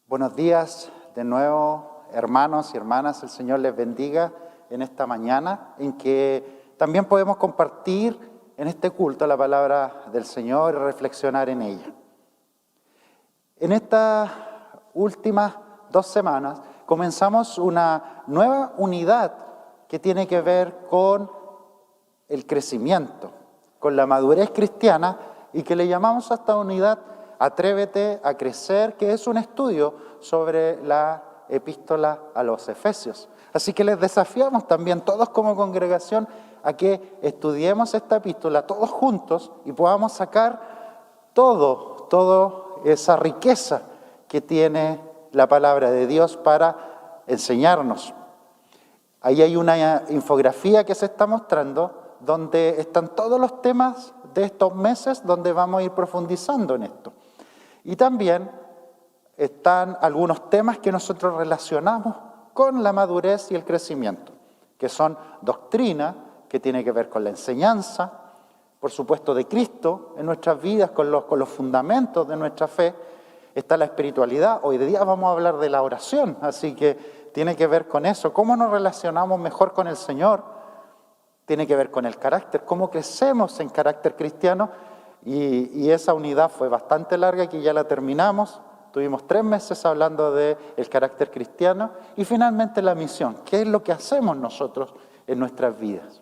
Buenos días de nuevo, hermanos y hermanas. El Señor les bendiga en esta mañana en que también podemos compartir en este culto la palabra del Señor y reflexionar en ella. En estas últimas 2 semanas comenzamos una nueva unidad que tiene que ver con el crecimiento, con la madurez cristiana y que le llamamos a esta unidad Atrévete a crecer, que es un estudio sobre la epístola a los Efesios. Así que les desafiamos también todos como congregación a que estudiemos esta epístola todos juntos y podamos sacar toda esa riqueza que tiene la palabra de Dios para enseñarnos. Ahí hay una infografía que se está mostrando donde están todos los temas de estos meses donde vamos a ir profundizando en esto. Y también están algunos temas que nosotros relacionamos con la madurez y el crecimiento, que son doctrina, que tiene que ver con la enseñanza, por supuesto de Cristo en nuestras vidas, con los fundamentos de nuestra fe. Está la espiritualidad. Hoy de día vamos a hablar de la oración, así que tiene que ver con eso, cómo nos relacionamos mejor con el Señor. Tiene que ver con el carácter, cómo crecemos en carácter cristiano. Y esa unidad fue bastante larga, que ya la terminamos. Tuvimos 3 meses hablando del carácter cristiano. Y finalmente la misión, ¿qué es lo que hacemos nosotros en nuestras vidas?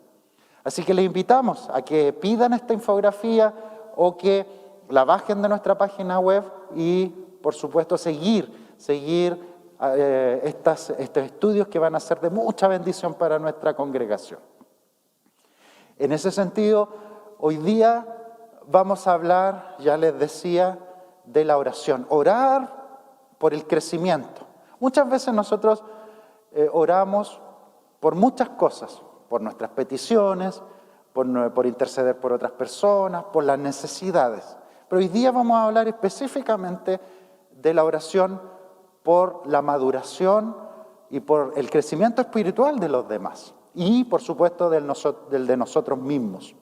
Así que les invitamos a que pidan esta infografía o que la bajen de nuestra página web y, por supuesto, seguir estos estudios que van a ser de mucha bendición para nuestra congregación. En ese sentido, hoy día vamos a hablar, ya les decía, de la oración. Orar por el crecimiento. Muchas veces nosotros oramos por muchas cosas, por nuestras peticiones, por interceder por otras personas, por las necesidades. Pero hoy día vamos a hablar específicamente de la oración por la maduración y por el crecimiento espiritual de los demás. Y, por supuesto, del de nosotros mismos.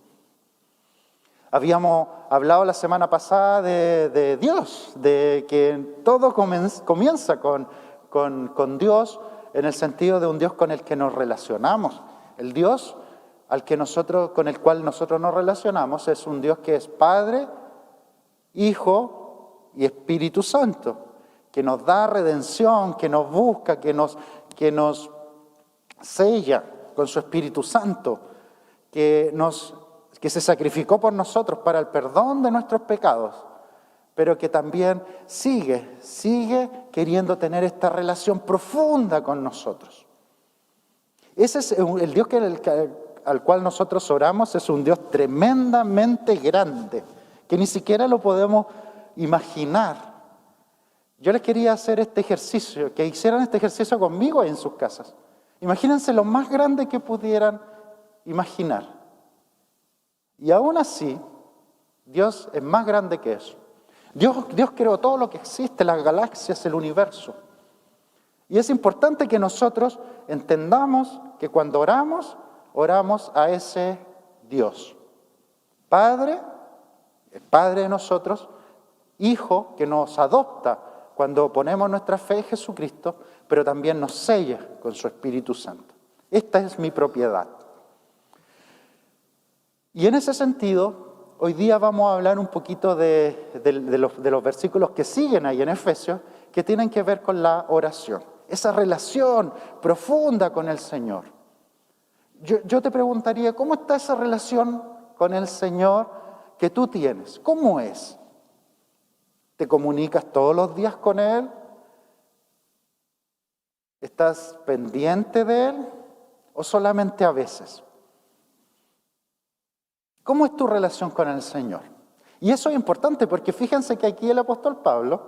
Habíamos hablado la semana pasada de Dios, de que todo comienza con Dios, en el sentido de un Dios con el que nos relacionamos. El Dios con el cual nosotros nos relacionamos es un Dios que es Padre, Hijo y Espíritu Santo, que nos da redención, que nos busca, que nos sella con su Espíritu Santo, que se sacrificó por nosotros para el perdón de nuestros pecados, pero que también sigue queriendo tener esta relación profunda con nosotros. Ese es el Dios al cual nosotros oramos, es un Dios tremendamente grande, que ni siquiera lo podemos imaginar. Yo les quería hacer este ejercicio, que hicieran este ejercicio conmigo en sus casas. Imagínense lo más grande que pudieran imaginar. Y aún así, Dios es más grande que eso. Dios creó todo lo que existe, las galaxias, el universo. Y es importante que nosotros entendamos que cuando oramos a ese Dios. Padre, el Padre de nosotros, Hijo que nos adopta cuando ponemos nuestra fe en Jesucristo, pero también nos sella con su Espíritu Santo. Esta es mi propiedad. Y en ese sentido, hoy día vamos a hablar un poquito de los versículos que siguen ahí en Efesios, que tienen que ver con la oración, esa relación profunda con el Señor. Yo te preguntaría, ¿cómo está esa relación con el Señor que tú tienes? ¿Cómo es? ¿Te comunicas todos los días con Él? ¿Estás pendiente de Él o solamente a veces? ¿Cómo es tu relación con el Señor? Y eso es importante porque fíjense que aquí el apóstol Pablo,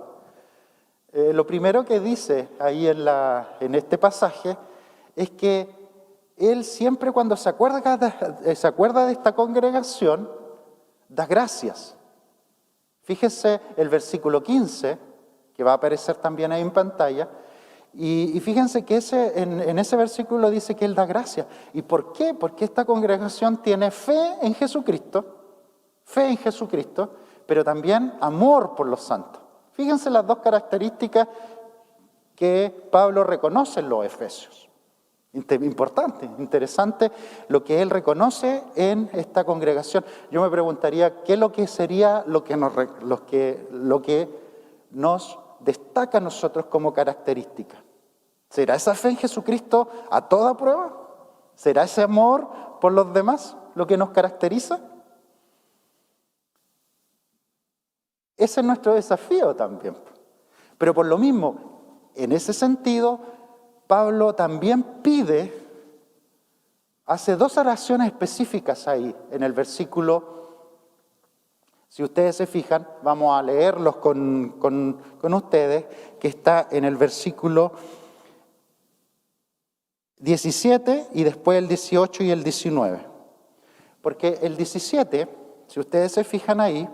lo primero que dice ahí en este pasaje es que él siempre cuando se acuerda de esta congregación, da gracias. Fíjense el versículo 15, que va a aparecer también ahí en pantalla, y fíjense que en ese versículo dice que él da gracias. ¿Y por qué? Porque esta congregación tiene fe en Jesucristo, pero también amor por los santos. Fíjense las dos características que Pablo reconoce en los Efesios. Importante, interesante lo que él reconoce en esta congregación. Yo me preguntaría, ¿qué es lo que sería lo que nos destaca a nosotros como característica? ¿Será esa fe en Jesucristo a toda prueba? ¿Será ese amor por los demás lo que nos caracteriza? Ese es nuestro desafío también. Pero por lo mismo, en ese sentido, Pablo también hace dos oraciones específicas ahí, en el versículo, si ustedes se fijan, vamos a leerlos con ustedes, que está en el versículo 17 y después el 18 y el 19. Porque el 17, si ustedes se fijan ahí,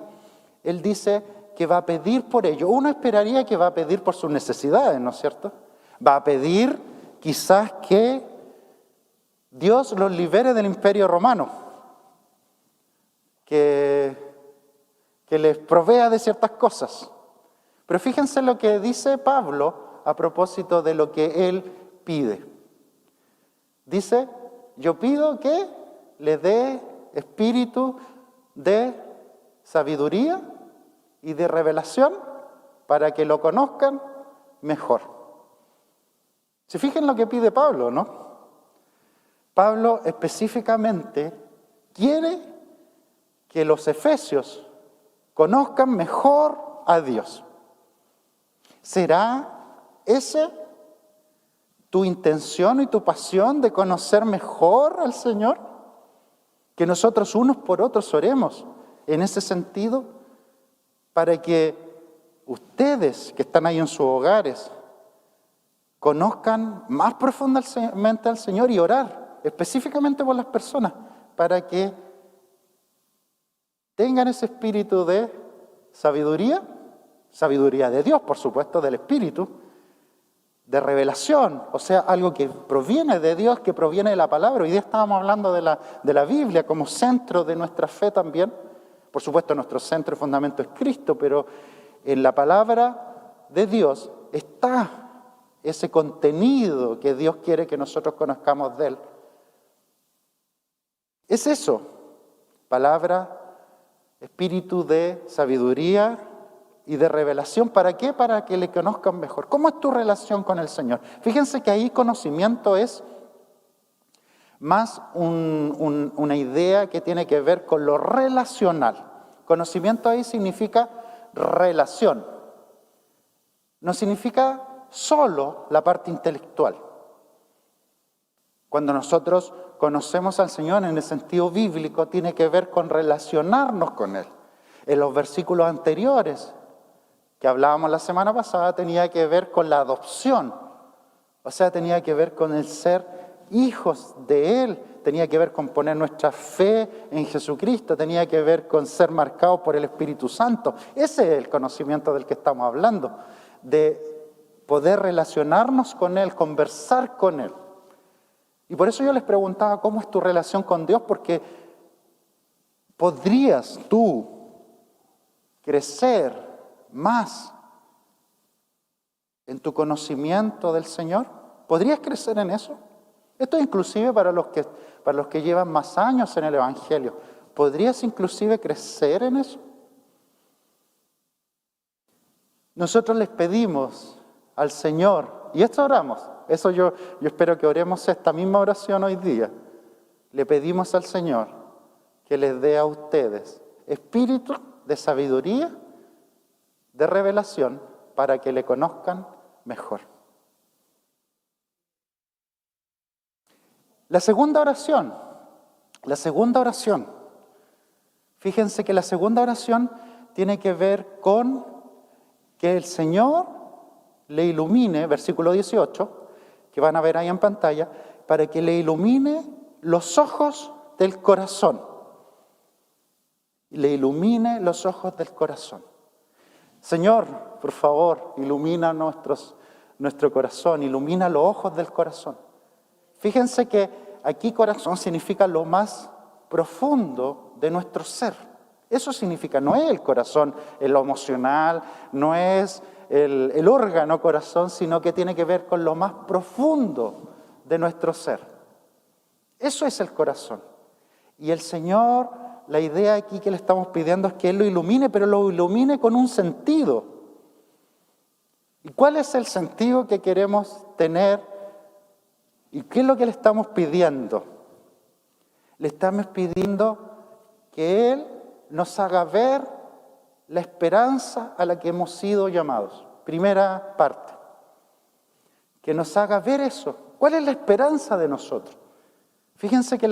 él dice que va a pedir por ello. Uno esperaría que va a pedir por sus necesidades, ¿no es cierto? Va a pedir quizás que Dios los libere del imperio romano, que les provea de ciertas cosas. Pero fíjense lo que dice Pablo a propósito de lo que él pide. Dice, yo pido que le dé espíritu de sabiduría y de revelación para que lo conozcan mejor. Se fijan lo que pide Pablo, ¿no? Pablo específicamente quiere que los efesios conozcan mejor a Dios. ¿Será ese tu intención y tu pasión de conocer mejor al Señor? Que nosotros unos por otros oremos en ese sentido para que ustedes que están ahí en sus hogares conozcan más profundamente al Señor y orar específicamente por las personas para que tengan ese espíritu de sabiduría de Dios, por supuesto, del Espíritu, de revelación, o sea, algo que proviene de Dios, que proviene de la palabra. Hoy día estábamos hablando de la Biblia como centro de nuestra fe también. Por supuesto, nuestro centro y fundamento es Cristo, pero en la palabra de Dios está ese contenido que Dios quiere que nosotros conozcamos de Él. Es eso, palabra, espíritu de sabiduría y de revelación. ¿Para qué? Para que le conozcan mejor. ¿Cómo es tu relación con el Señor? Fíjense que ahí conocimiento es más una idea que tiene que ver con lo relacional. Conocimiento ahí significa relación. No significa solo la parte intelectual. Cuando nosotros conocemos al Señor en el sentido bíblico, tiene que ver con relacionarnos con Él. En los versículos anteriores que hablábamos la semana pasada, tenía que ver con la adopción. O sea, tenía que ver con el ser hijos de Él, tenía que ver con poner nuestra fe en Jesucristo, tenía que ver con ser marcados por el Espíritu Santo. Ese es el conocimiento del que estamos hablando, de poder relacionarnos con Él, conversar con Él. Y por eso yo les preguntaba, ¿cómo es tu relación con Dios? Porque ¿podrías tú crecer más en tu conocimiento del Señor? ¿Podrías crecer en eso? Esto es inclusive para los que llevan más años en el Evangelio. ¿Podrías inclusive crecer en eso? Nosotros les pedimos al Señor, y esto oramos, eso yo espero que oremos esta misma oración hoy día. Le pedimos al Señor que les dé a ustedes espíritu de sabiduría, de revelación, para que le conozcan mejor. La segunda oración, fíjense que la segunda oración tiene que ver con que el Señor le ilumine, versículo 18, que van a ver ahí en pantalla, para que le ilumine los ojos del corazón. Le ilumine los ojos del corazón. Señor, por favor, ilumina nuestro corazón, ilumina los ojos del corazón. Fíjense que aquí corazón significa lo más profundo de nuestro ser. Eso significa, no es el corazón, en lo emocional, no es el órgano corazón, sino que tiene que ver con lo más profundo de nuestro ser. Eso es el corazón. Y el Señor, la idea aquí que le estamos pidiendo es que Él lo ilumine, pero lo ilumine con un sentido. ¿Y cuál es el sentido que queremos tener? ¿Y qué es lo que le estamos pidiendo? Le estamos pidiendo que Él nos haga ver la esperanza a la que hemos sido llamados. Primera parte. Que nos haga ver eso. ¿Cuál es la esperanza de nosotros? Fíjense que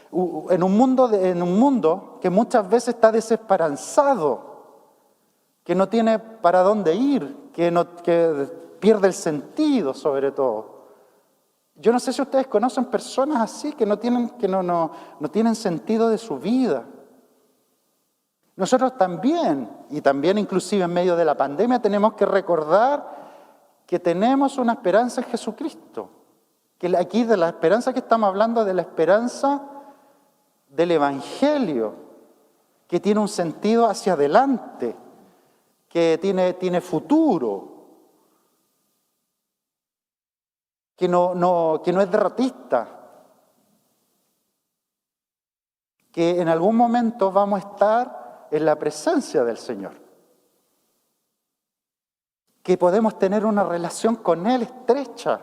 en un mundo que muchas veces está desesperanzado, que no tiene para dónde ir, que pierde el sentido sobre todo. Yo no sé si ustedes conocen personas así que no tienen sentido de su vida. Nosotros también, y también inclusive en medio de la pandemia, tenemos que recordar que tenemos una esperanza en Jesucristo. Que aquí de la esperanza que estamos hablando, de la esperanza del Evangelio, que tiene un sentido hacia adelante, que tiene futuro, que no es derrotista, que en algún momento vamos a estar en la presencia del Señor, que podemos tener una relación con Él estrecha.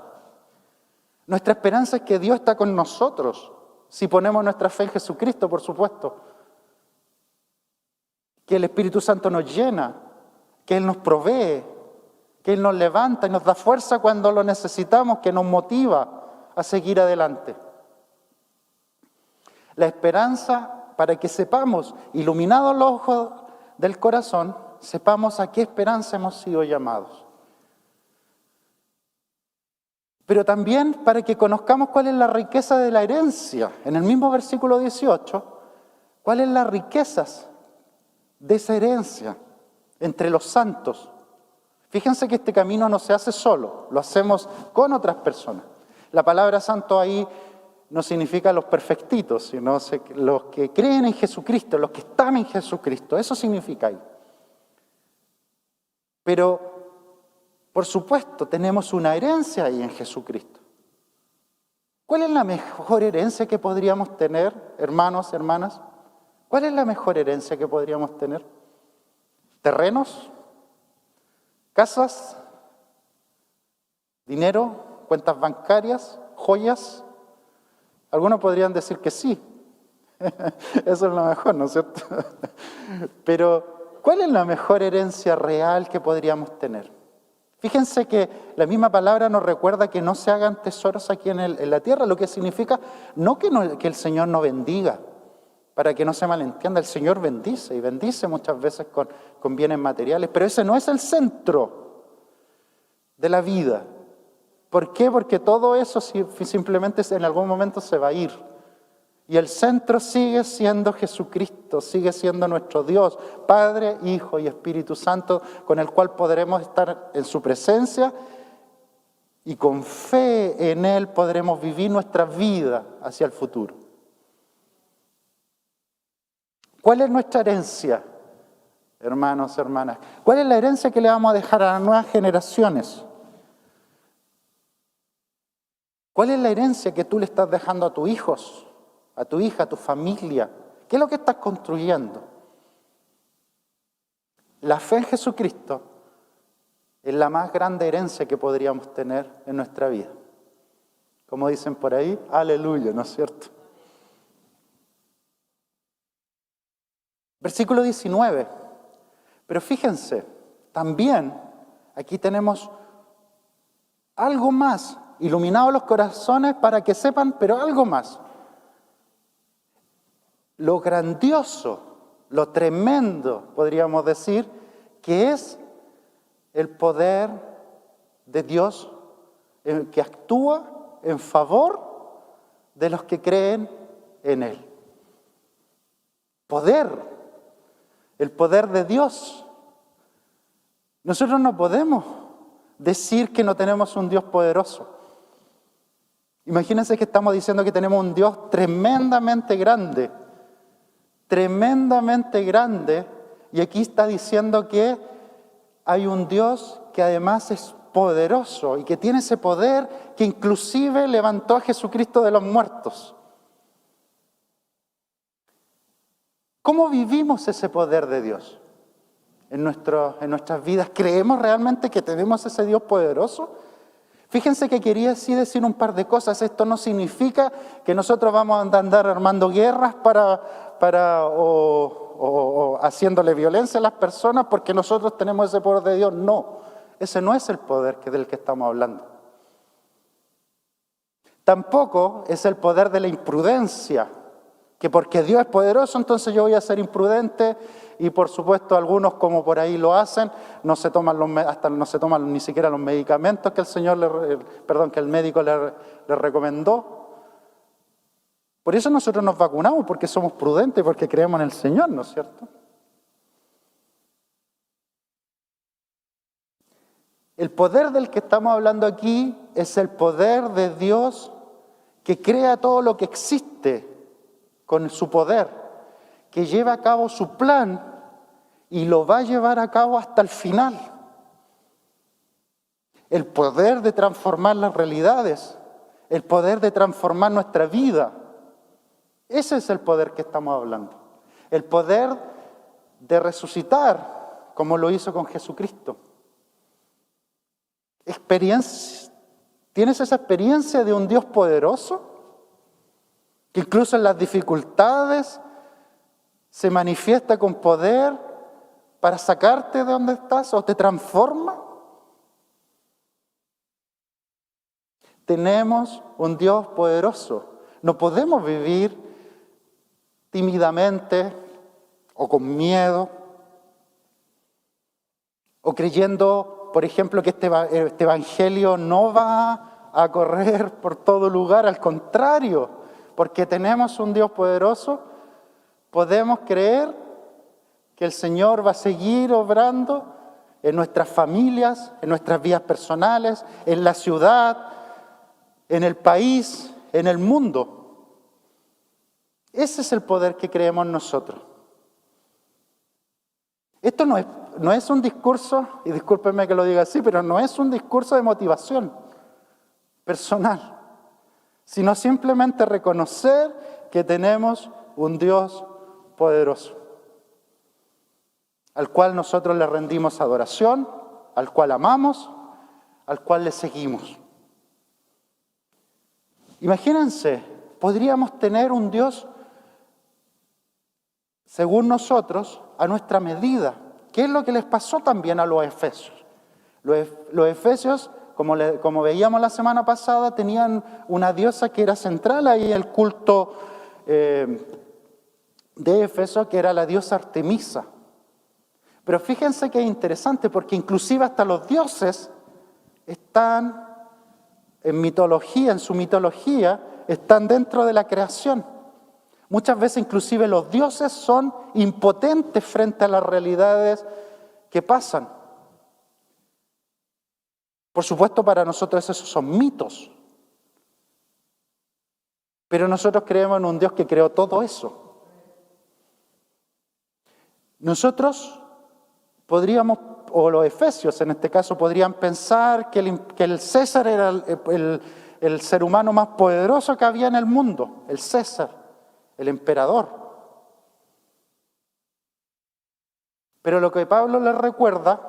Nuestra esperanza es que Dios está con nosotros, si ponemos nuestra fe en Jesucristo, por supuesto. Que el Espíritu Santo nos llena, que Él nos provee, que Él nos levanta y nos da fuerza cuando lo necesitamos, que nos motiva a seguir adelante. La esperanza para que sepamos, iluminados los ojos del corazón, sepamos a qué esperanza hemos sido llamados. Pero también para que conozcamos cuál es la riqueza de la herencia. En el mismo versículo 18, cuáles son las riquezas de esa herencia entre los santos. Fíjense que este camino no se hace solo, lo hacemos con otras personas. La palabra santo ahí no significa los perfectitos, sino los que creen en Jesucristo, los que están en Jesucristo. Eso significa ahí. Pero por supuesto, tenemos una herencia ahí en Jesucristo. ¿Cuál es la mejor herencia que podríamos tener, hermanos, hermanas? ¿Cuál es la mejor herencia que podríamos tener? ¿Terrenos? ¿Casas? ¿Dinero? ¿Cuentas bancarias? ¿Joyas? Algunos podrían decir que sí. Eso es lo mejor, ¿no es cierto? Pero, ¿cuál es la mejor herencia real que podríamos tener? Fíjense que la misma palabra nos recuerda que no se hagan tesoros aquí en la tierra, lo que significa no que el Señor no bendiga, para que no se malentienda, el Señor bendice y bendice muchas veces con bienes materiales, pero ese no es el centro de la vida. ¿Por qué? Porque todo eso simplemente en algún momento se va a ir. Y el centro sigue siendo Jesucristo, sigue siendo nuestro Dios, Padre, Hijo y Espíritu Santo, con el cual podremos estar en su presencia y con fe en Él podremos vivir nuestra vida hacia el futuro. ¿Cuál es nuestra herencia, hermanos, hermanas? ¿Cuál es la herencia que le vamos a dejar a las nuevas generaciones? ¿Cuál es la herencia que tú le estás dejando a tus hijos? A tu hija, a tu familia. ¿Qué es lo que estás construyendo? La fe en Jesucristo es la más grande herencia que podríamos tener en nuestra vida. Como dicen por ahí, aleluya, ¿no es cierto? Versículo 19. Pero fíjense, también aquí tenemos algo más, iluminados los corazones para que sepan, pero algo más. Lo grandioso, lo tremendo, podríamos decir, que es el poder de Dios que actúa en favor de los que creen en Él. Poder, el poder de Dios. Nosotros no podemos decir que no tenemos un Dios poderoso. Imagínense que estamos diciendo que tenemos un Dios tremendamente grande, y aquí está diciendo que hay un Dios que además es poderoso y que tiene ese poder que inclusive levantó a Jesucristo de los muertos. ¿Cómo vivimos ese poder de Dios en nuestras vidas? ¿Creemos realmente que tenemos ese Dios poderoso? Fíjense que quería así decir un par de cosas. Esto no significa que nosotros vamos a andar armando guerras o haciéndole violencia a las personas porque nosotros tenemos ese poder de Dios. No, ese no es el poder del que estamos hablando. Tampoco es el poder de la imprudencia, que porque Dios es poderoso, entonces yo voy a ser imprudente y por supuesto algunos como por ahí lo hacen, no se toman ni siquiera los medicamentos que que el médico le recomendó. Por eso nosotros nos vacunamos, porque somos prudentes, porque creemos en el Señor, ¿no es cierto? El poder del que estamos hablando aquí es el poder de Dios que crea todo lo que existe con su poder, que lleva a cabo su plan y lo va a llevar a cabo hasta el final. El poder de transformar las realidades, el poder de transformar nuestra vida. Ese es el poder que estamos hablando. El poder de resucitar, como lo hizo con Jesucristo. ¿Tienes esa experiencia de un Dios poderoso? Que incluso en las dificultades se manifiesta con poder para sacarte de donde estás o te transforma. Tenemos un Dios poderoso. No podemos vivir tímidamente o con miedo o creyendo, por ejemplo, que este evangelio no va a correr por todo lugar. Al contrario, porque tenemos un Dios poderoso, podemos creer que el Señor va a seguir obrando en nuestras familias, en nuestras vidas personales, en la ciudad, en el país, en el mundo. Ese es el poder que creemos nosotros. Esto no es un discurso, y discúlpenme que lo diga así, pero no es un discurso de motivación personal, sino simplemente reconocer que tenemos un Dios poderoso, al cual nosotros le rendimos adoración, al cual amamos, al cual le seguimos. Imagínense, podríamos tener un Dios, según nosotros, a nuestra medida. ¿Qué es lo que les pasó también a los efesios? Los efesios, como veíamos la semana pasada, tenían una diosa que era central ahí en el culto de Éfeso, que era la diosa Artemisa. Pero fíjense que es interesante, porque inclusive hasta los dioses están en su mitología, están dentro de la creación. Muchas veces inclusive los dioses son impotentes frente a las realidades que pasan. Por supuesto, para nosotros esos son mitos. Pero nosotros creemos en un Dios que creó todo eso. Nosotros podríamos, o los efesios en este caso, podrían pensar que el César era el ser humano más poderoso que había en el mundo, el César, el emperador. Pero lo que Pablo les recuerda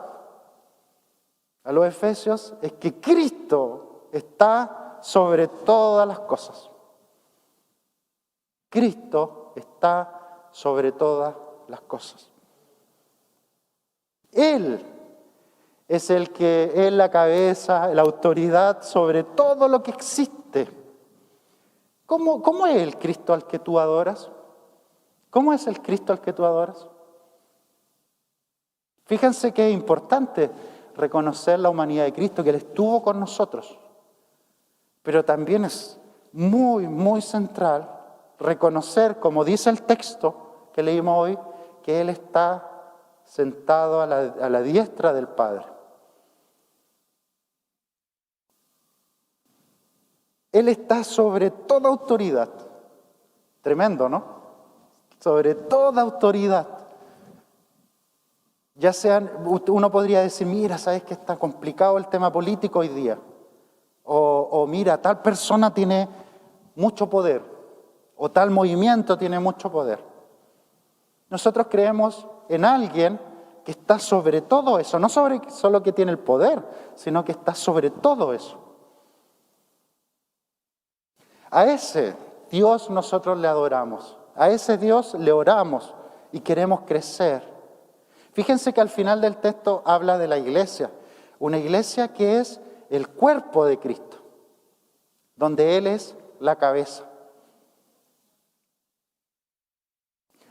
a los efesios es que Cristo está sobre todas las cosas. Cristo está sobre todas las cosas. Él es el que es la cabeza, la autoridad sobre todo lo que existe. ¿Cómo es el Cristo al que tú adoras? ¿Cómo es el Cristo al que tú adoras? Fíjense que es importante reconocer la humanidad de Cristo, que Él estuvo con nosotros. Pero también es muy, muy central reconocer, como dice el texto que leímos hoy, que Él está sentado a la diestra del Padre. Él está sobre toda autoridad. Tremendo, ¿no? Sobre toda autoridad. Ya sean, uno podría decir, mira, ¿sabes que está complicado el tema político hoy día? O mira, tal persona tiene mucho poder, o tal movimiento tiene mucho poder. Nosotros creemos en alguien que está sobre todo eso, no sobre solo que tiene el poder, sino que está sobre todo eso. A ese Dios nosotros le adoramos, a ese Dios le oramos y queremos crecer. Fíjense que al final del texto habla de la iglesia, una iglesia que es el cuerpo de Cristo, donde Él es la cabeza.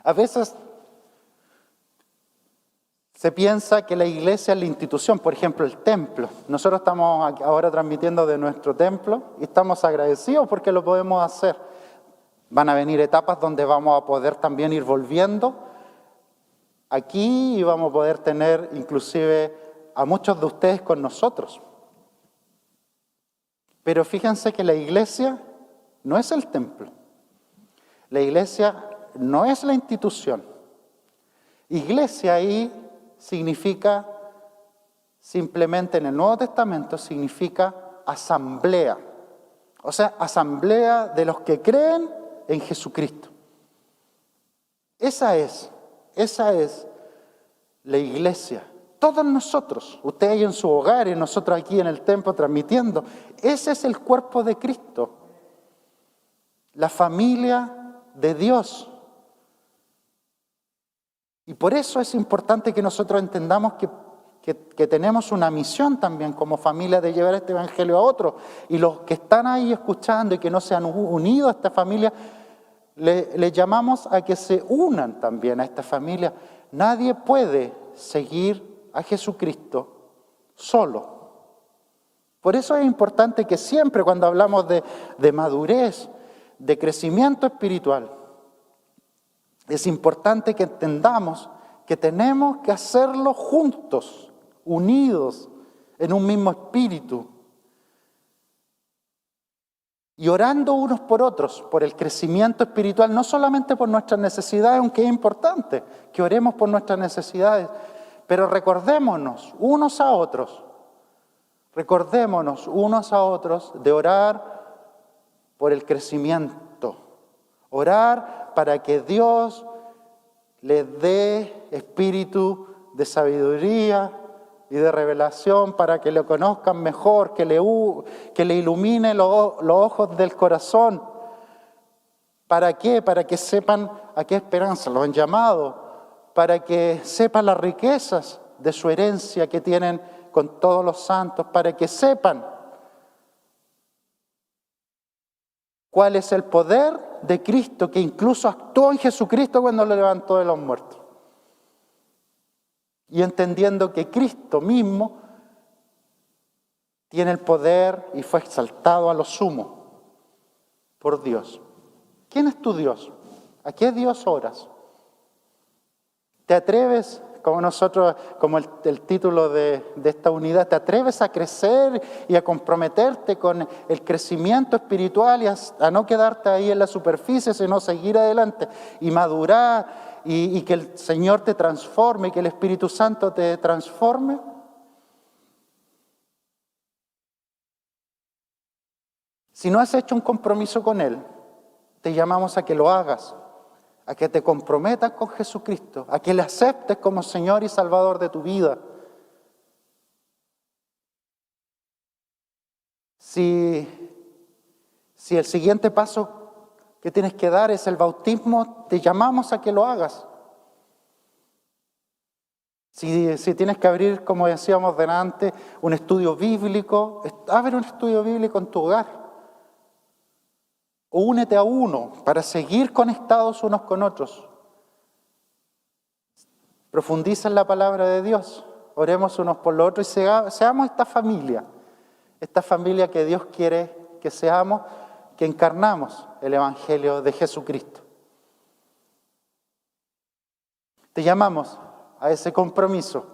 A veces se piensa que la iglesia es la institución, por ejemplo, el templo. Nosotros estamos ahora transmitiendo de nuestro templo y estamos agradecidos porque lo podemos hacer. Van a venir etapas donde vamos a poder también ir volviendo aquí y vamos a poder tener inclusive a muchos de ustedes con nosotros. Pero fíjense que la iglesia no es el templo. La iglesia no es la institución. Iglesia ahí significa, simplemente en el Nuevo Testamento, significa asamblea. O sea, asamblea de los que creen en Jesucristo. Esa es la iglesia. Todos nosotros, usted ahí en su hogar y nosotros aquí en el templo transmitiendo, ese es el cuerpo de Cristo. La familia de Dios. Y por eso es importante que nosotros entendamos que tenemos una misión también como familia de llevar este evangelio a otros. Y los que están ahí escuchando y que no se han unido a esta familia, le llamamos a que se unan también a esta familia. Nadie puede seguir a Jesucristo solo. Por eso es importante que siempre cuando hablamos de madurez, de crecimiento espiritual, es importante que entendamos que tenemos que hacerlo juntos, unidos, en un mismo espíritu. Y orando unos por otros, por el crecimiento espiritual, no solamente por nuestras necesidades, aunque es importante que oremos por nuestras necesidades, pero recordémonos unos a otros de orar por el crecimiento, orar para que Dios les dé espíritu de sabiduría y de revelación para que lo conozcan mejor, que le ilumine los ojos del corazón. ¿Para qué? Para que sepan a qué esperanza los han llamado, para que sepan las riquezas de su herencia que tienen con todos los santos, para que sepan cuál es el poder de Cristo que incluso actuó en Jesucristo cuando lo levantó de los muertos. Y entendiendo que Cristo mismo tiene el poder y fue exaltado a lo sumo por Dios. ¿Quién es tu Dios? ¿A qué Dios oras? ¿Te atreves, como nosotros, como el título de esta unidad, te atreves a crecer y a comprometerte con el crecimiento espiritual y a no quedarte ahí en la superficie, sino seguir adelante y madurar y que el Señor te transforme y que el Espíritu Santo te transforme? Si no has hecho un compromiso con Él, te llamamos a que lo hagas, a que te comprometas con Jesucristo, a que le aceptes como Señor y Salvador de tu vida. Si el siguiente paso que tienes que dar es el bautismo, te llamamos a que lo hagas. Si tienes que abrir, como decíamos delante, un estudio bíblico, abre un estudio bíblico en tu hogar. O únete a uno para seguir conectados unos con otros. Profundiza en la palabra de Dios. Oremos unos por los otros y seamos esta familia que Dios quiere que seamos, que encarnamos el Evangelio de Jesucristo. Te llamamos a ese compromiso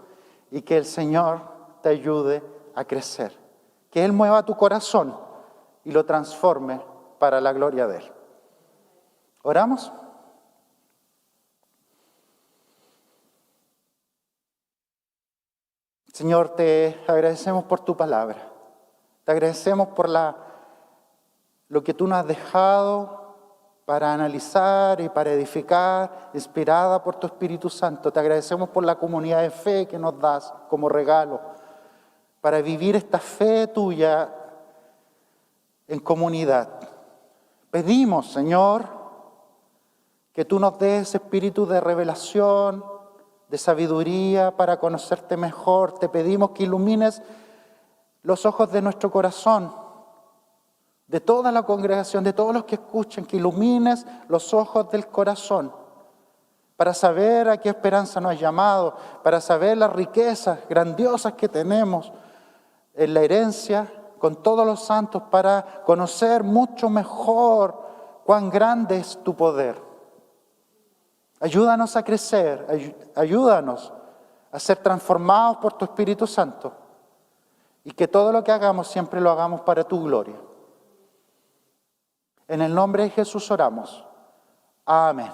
y que el Señor te ayude a crecer. Que Él mueva tu corazón y lo transforme para la gloria de Él. ¿Oramos? Señor, te agradecemos por tu palabra. Te agradecemos por lo que tú nos has dejado para analizar y para edificar, inspirada por tu Espíritu Santo. Te agradecemos por la comunidad de fe que nos das como regalo, para vivir esta fe tuya en comunidad. Pedimos, Señor, que tú nos des espíritu de revelación, de sabiduría para conocerte mejor. Te pedimos que ilumines los ojos de nuestro corazón, de toda la congregación, de todos los que escuchen, que ilumines los ojos del corazón para saber a qué esperanza nos has llamado, para saber las riquezas grandiosas que tenemos en la herencia con todos los santos, para conocer mucho mejor cuán grande es tu poder. Ayúdanos a crecer, ayúdanos a ser transformados por tu Espíritu Santo y que todo lo que hagamos siempre lo hagamos para tu gloria. En el nombre de Jesús oramos. Amén.